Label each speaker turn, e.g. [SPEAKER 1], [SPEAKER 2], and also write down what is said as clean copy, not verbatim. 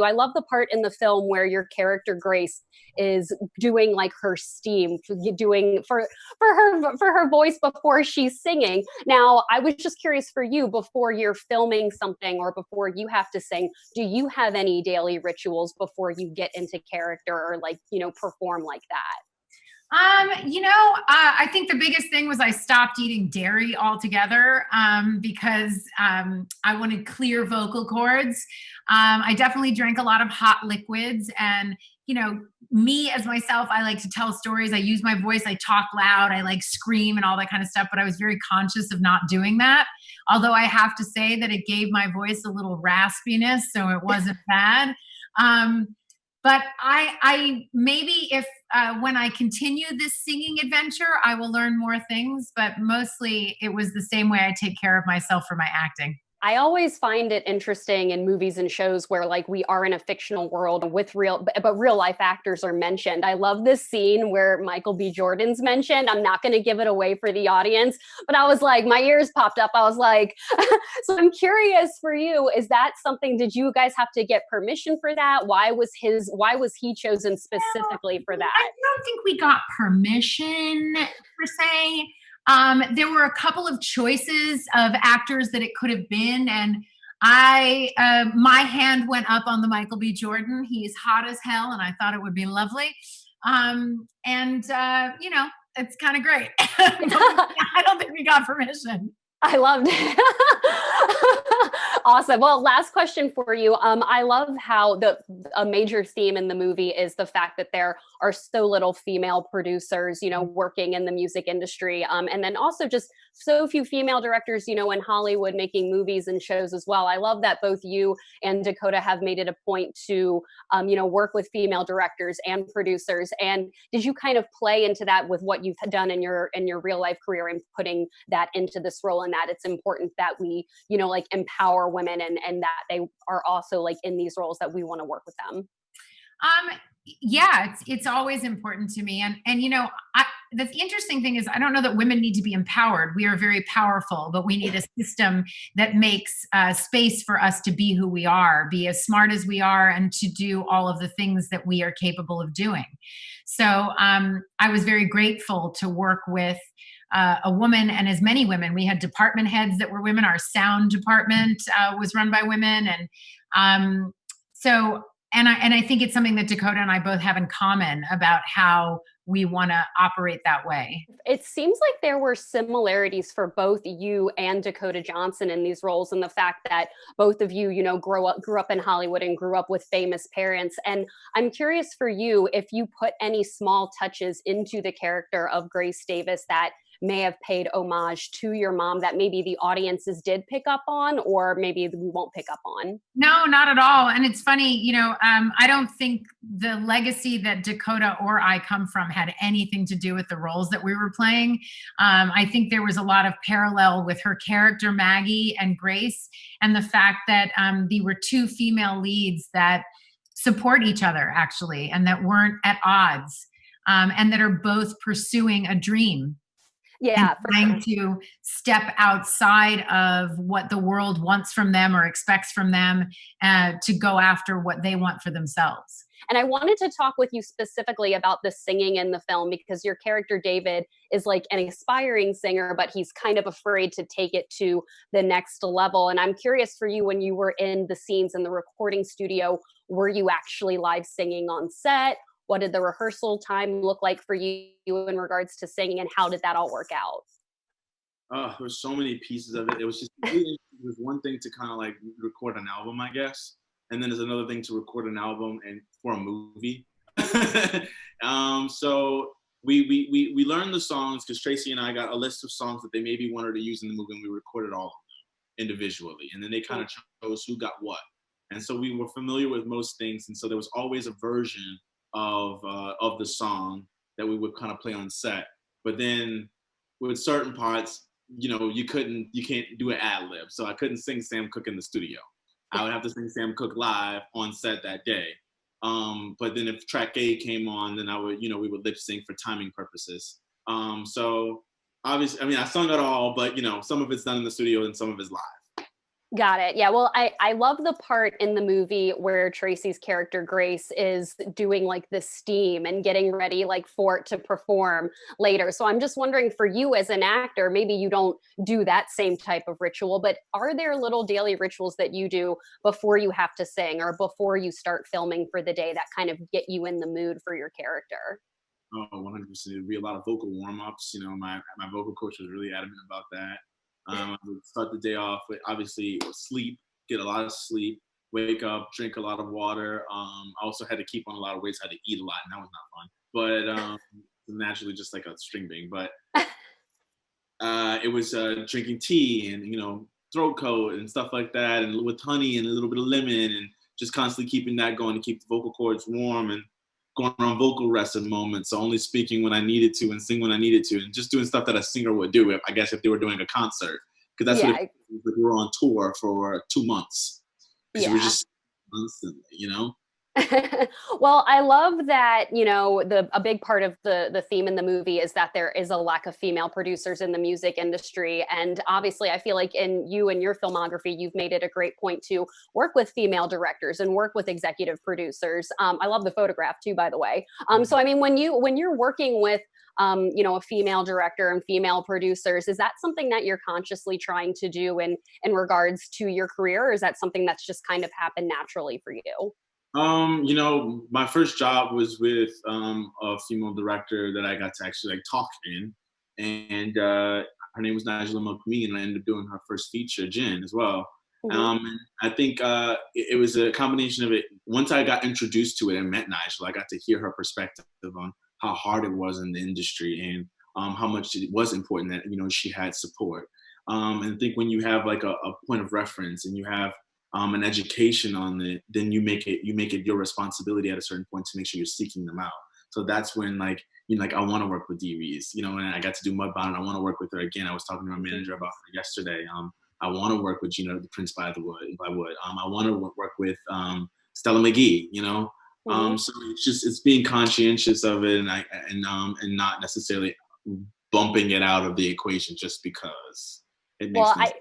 [SPEAKER 1] I love the part in the film where your character Grace is doing like her steam, doing for her voice before she's singing. Now, I was just curious for you, before you're filming something or before you have to sing, do you have any daily rituals before you get into character or like, perform like that?
[SPEAKER 2] I think the biggest thing was I stopped eating dairy altogether because I wanted clear vocal cords. I definitely drank a lot of hot liquids, and me as myself, I like to tell stories. I use my voice. I talk loud. I like scream and all that kind of stuff. But I was very conscious of not doing that. Although I have to say that it gave my voice a little raspiness, so it wasn't bad. But I maybe if when I continue this singing adventure, I will learn more things. But mostly, it was the same way I take care of myself for my acting.
[SPEAKER 1] I always find it interesting in movies and shows where like we are in a fictional world with but real life actors are mentioned. I love this scene where Michael B. Jordan's mentioned. I'm not going to give it away for the audience, but I was like, my ears popped up. I was like, so I'm curious for you, is that something, did you guys have to get permission for that? Why was he chosen specifically for that?
[SPEAKER 2] I don't think we got permission per se. There were a couple of choices of actors that it could have been, and my hand went up on the Michael B. Jordan. He's hot as hell, and I thought it would be lovely. It's kind of great. I don't think we got permission.
[SPEAKER 1] I loved it. Awesome. Well, last question for you. I love how a major theme in the movie is the fact that there are so little female producers, working in the music industry. And then also just so few female directors, in Hollywood making movies and shows as well. I love that both you and Dakota have made it a point to, work with female directors and producers. And did you kind of play into that with what you've done in your real life career and putting that into this role, and that it's important that we, empower women and that they are also like in these roles, that we want to work with them?
[SPEAKER 2] Yeah, it's always important to me. And the interesting thing is, I don't know that women need to be empowered. We are very powerful, but we need a system that makes space for us to be who we are, be as smart as we are, and to do all of the things that we are capable of doing. So I was very grateful to work with a woman, and as many women. We had department heads that were women. Our sound department was run by women, and I think it's something that Dakota and I both have in common about how we want to operate that way.
[SPEAKER 1] It seems like there were similarities for both you and Dakota Johnson in these roles, and the fact that both of you, grew up in Hollywood and grew up with famous parents. And I'm curious for you if you put any small touches into the character of Grace Davis that may have paid homage to your mom that maybe the audiences did pick up on, or maybe we won't pick up on.
[SPEAKER 2] No, not at all. And it's funny, I don't think the legacy that Dakota or I come from had anything to do with the roles that we were playing. I think there was a lot of parallel with her character, Maggie and Grace, and the fact that they were two female leads that support each other, actually, and that weren't at odds, and that are both pursuing a dream.
[SPEAKER 1] Yeah,
[SPEAKER 2] trying to step outside of what the world wants from them or expects from them, to go after what they want for themselves.
[SPEAKER 1] And I wanted to talk with you specifically about the singing in the film, because your character David is like an aspiring singer, but he's kind of afraid to take it to the next level. And I'm curious for you, when you were in the scenes in the recording studio, were you actually live singing on set? What did the rehearsal time look like for you in regards to singing, and how did that all work out?
[SPEAKER 3] There were so many pieces of it. It was just it was one thing to kind of like record an album, I guess, and then there's another thing to record an album and for a movie. So we learned the songs because Tracee and I got a list of songs that they maybe wanted to use in the movie, and we recorded all of them individually, and then they kind of chose who got what. And so we were familiar with most things, and so there was always a version of the song that we would kind of play on set. But then with certain parts, you can't do an ad lib. So I couldn't sing Sam Cooke in the studio. I would have to sing Sam Cooke live on set that day. But then if track A came on, then we would lip sync for timing purposes. So obviously, I mean, I sung it all, but some of it's done in the studio and some of it's live.
[SPEAKER 1] Got it. Yeah. Well, I love the part in the movie where Tracy's character Grace is doing like the steam and getting ready like for it to perform later. So I'm just wondering for you as an actor, maybe you don't do that same type of ritual, but are there little daily rituals that you do before you have to sing or before you start filming for the day that kind of get you in the mood for your character?
[SPEAKER 3] Oh, 100%. It'd be a lot of vocal warm-ups. You know, my vocal coach was really adamant about that. I would start the day off with obviously sleep, get a lot of sleep, wake up, drink a lot of water. I also had to keep on a lot of weights. I had to eat a lot, and that was not fun. But naturally, just like a string bean. But it was drinking tea and throat coat and stuff like that, and with honey and a little bit of lemon, and just constantly keeping that going to keep the vocal cords warm and going on vocal rest at moments. So only speaking when I needed to and sing when I needed to, and just doing stuff that a singer would do. If I guess if they were doing a concert, because that's what
[SPEAKER 1] Yeah.
[SPEAKER 3] we were on tour for 2 months. Because we were
[SPEAKER 1] Yeah.
[SPEAKER 3] just constantly.
[SPEAKER 1] Well, I love that, a big part of the theme in the movie is that there is a lack of female producers in the music industry. And obviously, I feel like in you and your filmography, you've made it a great point to work with female directors and work with executive producers. I love the photograph too, by the way. So I mean, when you're working with a female director and female producers, is that something that you're consciously trying to do in regards to your career, or is that something that's just kind of happened naturally for you?
[SPEAKER 3] My first job was with a female director that I got to actually like talk in, and her name was Nigella McQueen, and I ended up doing her first feature, Jen, as well.
[SPEAKER 1] Mhm.
[SPEAKER 3] I think it was a combination of it. Once I got introduced to it and met Nigella, I got to hear her perspective on how hard it was in the industry and how much it was important that she had support. And I think when you have like a point of reference and you have an education on it, then you make it your responsibility at a certain point to make sure you're seeking them out. So that's when I want to work with Dee Rees, and I got to do Mudbound, and I want to work with her again. I was talking to my manager about her yesterday. I want to work with the Prince by the Wood, if I would. I want to work with Stella McGee,
[SPEAKER 1] Mhm.
[SPEAKER 3] So it's being conscientious of it, and not necessarily bumping it out of the equation just because it makes
[SPEAKER 1] Well,
[SPEAKER 3] no sense.